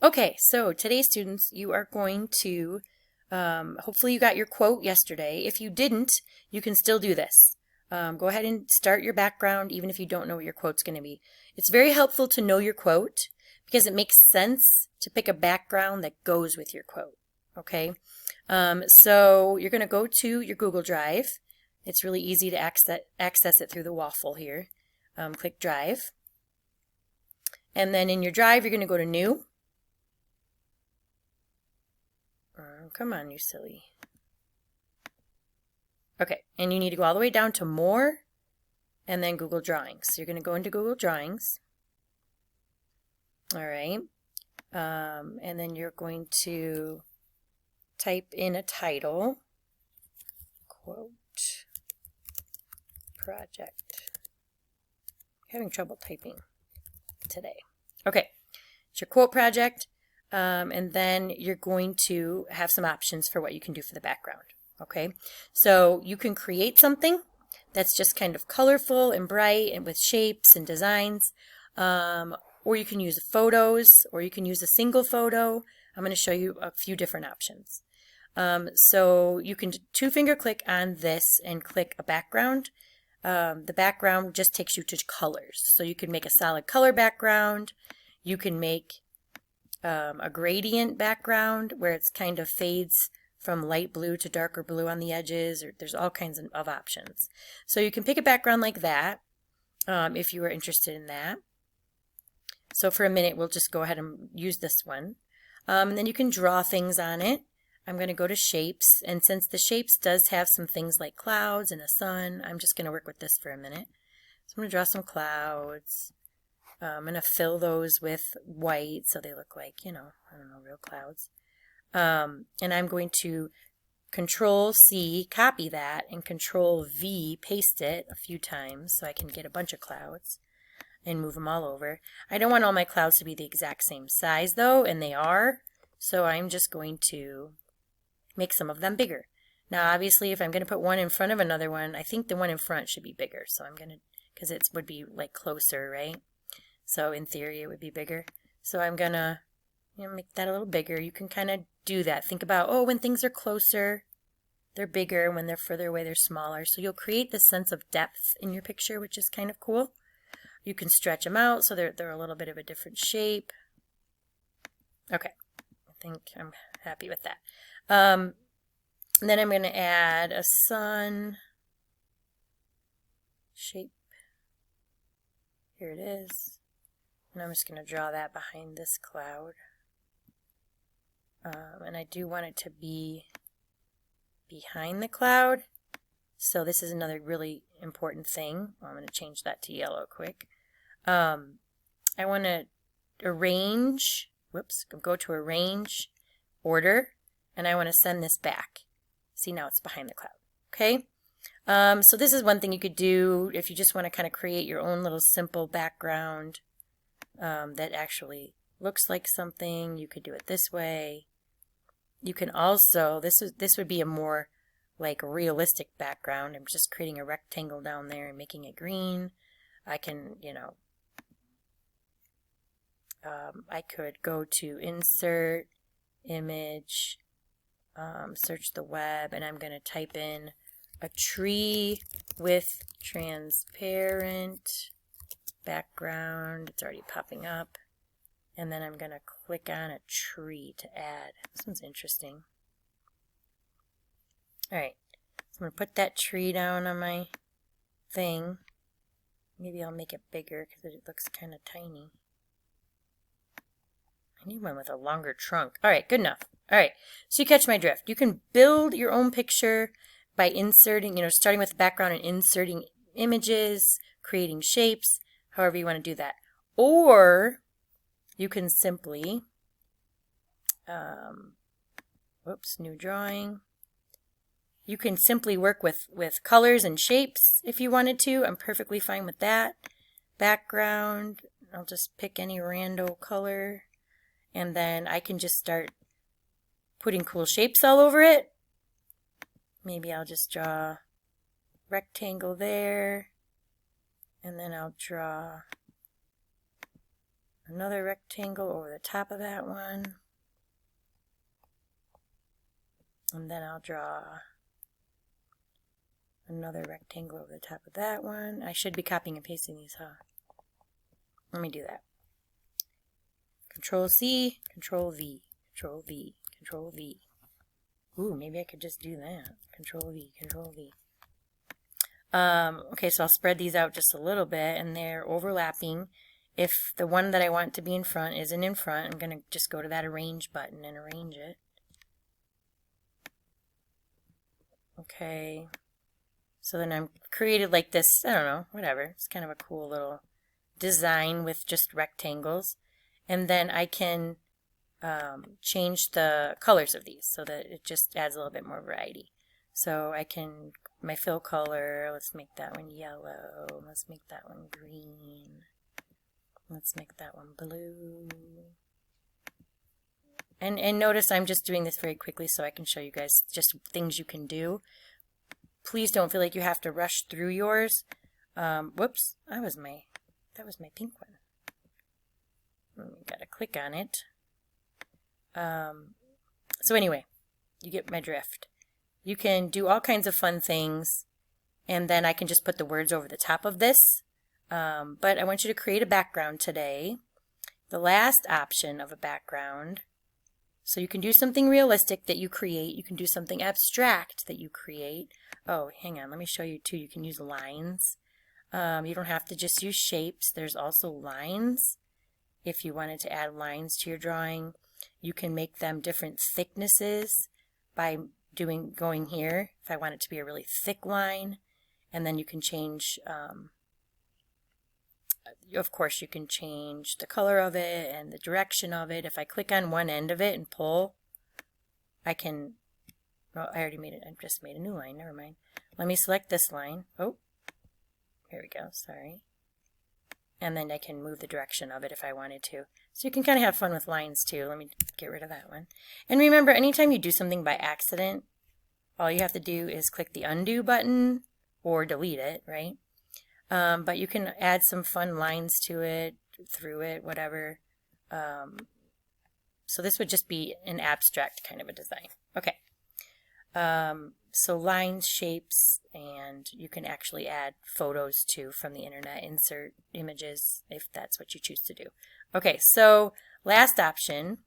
Okay, so today, students, you are going to, hopefully you got your quote yesterday. If you didn't, you can still do this. Go ahead and start your background even if you don't know what your quote's going to be. It's very helpful to know your quote because it makes sense to pick a background that goes with your quote, okay? So you're going to go to your Google Drive. It's really easy to access it through the waffle here. Click Drive. And then in your Drive, you're going to go to New. Come on, you silly. Okay, and you need to go all the way down to More and then Google Drawings. So you're going to go into Google Drawings. All right. And then you're going to type in a title. Quote project. Having trouble typing today. Okay, it's your quote project. And then you're going to have some options for what you can do for the background. Okay, so you can create something that's just kind of colorful and bright and with shapes and designs, or you can use photos, or you can use a single photo. I'm going to show you a few different options. So you can two-finger click on this and click a background. The background just takes you to colors. So you can make a solid color background. You can make a gradient background where it's kind of fades from light blue to darker blue on the edges, or there's all kinds of options. So you can pick a background like that if you are interested in that. So for a minute we'll just go ahead and use this one. And then you can draw things on it. I'm going to go to shapes, and since the shapes does have some things like clouds and a sun, I'm just going to work with this for a minute. So I'm going to draw some clouds. I'm going to fill those with white so they look like, I don't know, real clouds. And I'm going to Control-C, copy that, and Control-V, paste it a few times so I can get a bunch of clouds and move them all over. I don't want all my clouds to be the exact same size though, and they are, so I'm just going to make some of them bigger. Now obviously if I'm going to put one in front of another one, I think the one in front should be bigger, so I'm going to, because it would be like closer, right? So in theory it would be bigger. So I'm going to make that a little bigger. You can kind of do that. Think about, oh, when things are closer, they're bigger. When they're further away, they're smaller. So you'll create this sense of depth in your picture, which is kind of cool. You can stretch them out so they're a little bit of a different shape. Okay, I think I'm happy with that. And then I'm going to add a sun shape. Here it is. And I'm just going to draw that behind this cloud. And I do want it to be behind the cloud. So this is another really important thing. I'm going to change that to yellow quick. I want to arrange, go to arrange, order, and I want to send this back. See, now it's behind the cloud. Okay? So this is one thing you could do if you just want to kind of create your own little simple background that actually looks like something. You could do it this way. You can also, this would be a more like realistic background. I'm just creating a rectangle down there and making it green. I can, I could go to Insert, Image, search the web, and I'm going to type in a tree with transparent background. It's already popping up. And then I'm going to click on a tree to add. This one's interesting. Alright, so I'm going to put that tree down on my thing. Maybe I'll make it bigger because it looks kind of tiny. I need one with a longer trunk. Alright, good enough. Alright, so you catch my drift. You can build your own picture by inserting, starting with the background and inserting images, creating shapes, however you want to do that. Or you can simply, new drawing. You can simply work with colors and shapes if you wanted to. I'm perfectly fine with that. Background, I'll just pick any rando color. And then I can just start putting cool shapes all over it. Maybe I'll just draw a rectangle there. And then I'll draw another rectangle over the top of that one. And then I'll draw another rectangle over the top of that one. I should be copying and pasting these, huh? Let me do that. Control C, Control V, Control V, Control V. Ooh, maybe I could just do that. Control V, Control V. Okay, so I'll spread these out just a little bit, and they're overlapping. If the one that I want to be in front isn't in front, I'm going to just go to that Arrange button and arrange it. Okay, so then I'm created like this, I don't know, whatever. It's kind of a cool little design with just rectangles. And then I can change the colors of these so that it just adds a little bit more variety. So I can, my fill color, let's make that one yellow, let's make that one green, let's make that one blue. And notice I'm just doing this very quickly so I can show you guys just things you can do. Please don't feel like you have to rush through yours. Whoops, that was my pink one. Gotta click on it. So anyway, you get my drift. You can do all kinds of fun things, and then I can just put the words over the top of this. But I want you to create a background today. The last option of a background. So you can do something realistic that you create. You can do something abstract that you create. Oh, hang on. Let me show you too. You can use lines. You don't have to just use shapes. There's also lines. If you wanted to add lines to your drawing, you can make them different thicknesses by going here. If I want it to be a really thick line, and then you can change, of course you can change the color of it and the direction of it. If I click on one end of it and pull, I can, well, I already made it, I just made a new line, never mind. Let me select this line. Oh, here we go, sorry. And then I can move the direction of it if I wanted to. So you can kind of have fun with lines too. Let me get rid of that one. And remember, anytime you do something by accident, all you have to do is click the undo button or delete it, right? But you can add some fun lines to it, through it, whatever. So this would just be an abstract kind of a design. Okay. So lines, shapes, and you can actually add photos too from the internet, insert images if that's what you choose to do. Okay, so last option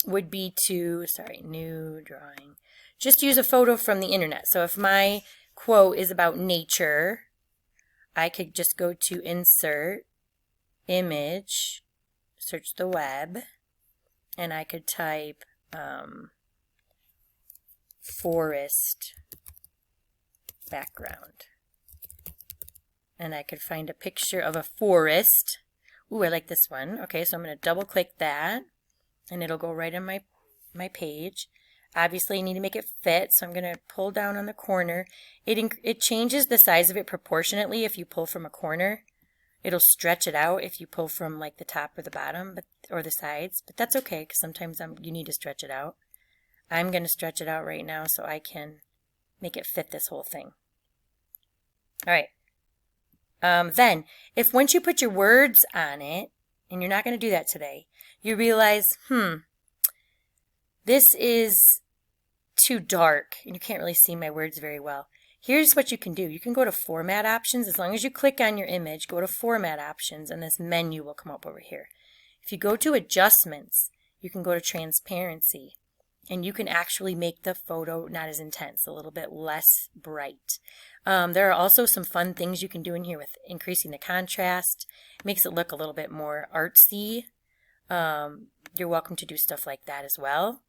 would be to, new drawing. Just use a photo from the internet. So if my quote is about nature, I could just go to insert, image, search the web, and I could type forest background. And I could find a picture of a forest. Ooh, I like this one. Okay, so I'm going to double click that and it'll go right on my page. Obviously, you need to make it fit, so I'm going to pull down on the corner. It changes the size of it proportionately if you pull from a corner. It'll stretch it out if you pull from like the top or the bottom, or the sides, but that's okay because sometimes you need to stretch it out. I'm going to stretch it out right now so I can make it fit this whole thing. All right. Then, if once you put your words on it, and you're not going to do that today, you realize, this is too dark, and you can't really see my words very well. Here's what you can do. You can go to Format Options. As long as you click on your image, go to Format Options, and this menu will come up over here. If you go to Adjustments, you can go to Transparency, and you can actually make the photo not as intense, a little bit less bright. There are also some fun things you can do in here with increasing the contrast. It makes it look a little bit more artsy. You're welcome to do stuff like that as well.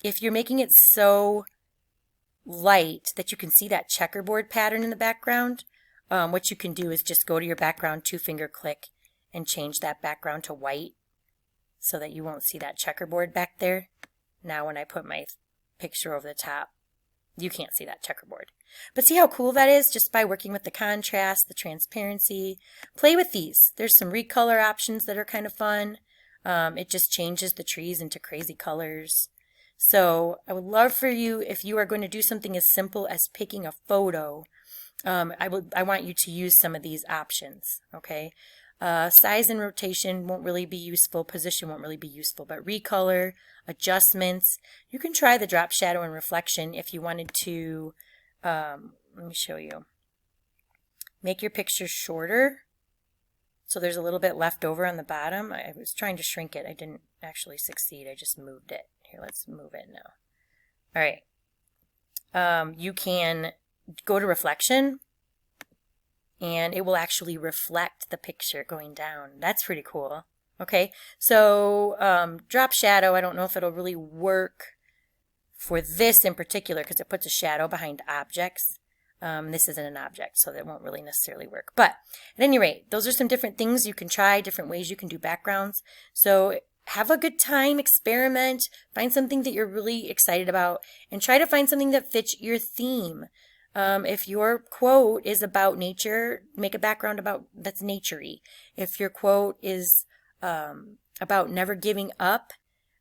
If you're making it so light that you can see that checkerboard pattern in the background, what you can do is just go to your background, 2-finger click, and change that background to white so that you won't see that checkerboard back there. Now when I put my picture over the top, you can't see that checkerboard. But see how cool that is just by working with the contrast, the transparency. Play with these. There's some recolor options that are kind of fun. It just changes the trees into crazy colors. So I would love for you, if you are going to do something as simple as picking a photo, I want you to use some of these options, okay? Size and rotation won't really be useful. Position won't really be useful. But recolor, adjustments. You can try the drop shadow and reflection if you wanted to, let me show you. Make your picture shorter. So there's a little bit left over on the bottom. I was trying to shrink it. I didn't actually succeed. I just moved it. Here, let's move it now. All right. You can go to reflection, and it will actually reflect the picture going down. That's pretty cool. Okay, so drop shadow, I don't know if it'll really work for this in particular because it puts a shadow behind objects. This isn't an object, so that won't really necessarily work. But at any rate, those are some different things you can try, different ways you can do backgrounds. So have a good time, experiment, find something that you're really excited about, and try to find something that fits your theme. If your quote is about nature, make a background that's naturey. If your quote is about never giving up,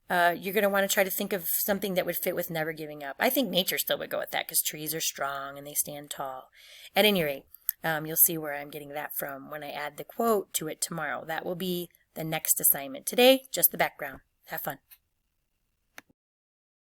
you're going to want to try to think of something that would fit with never giving up. I think nature still would go with that because trees are strong and they stand tall. At any rate, you'll see where I'm getting that from when I add the quote to it tomorrow. That will be the next assignment. Today, just the background. Have fun.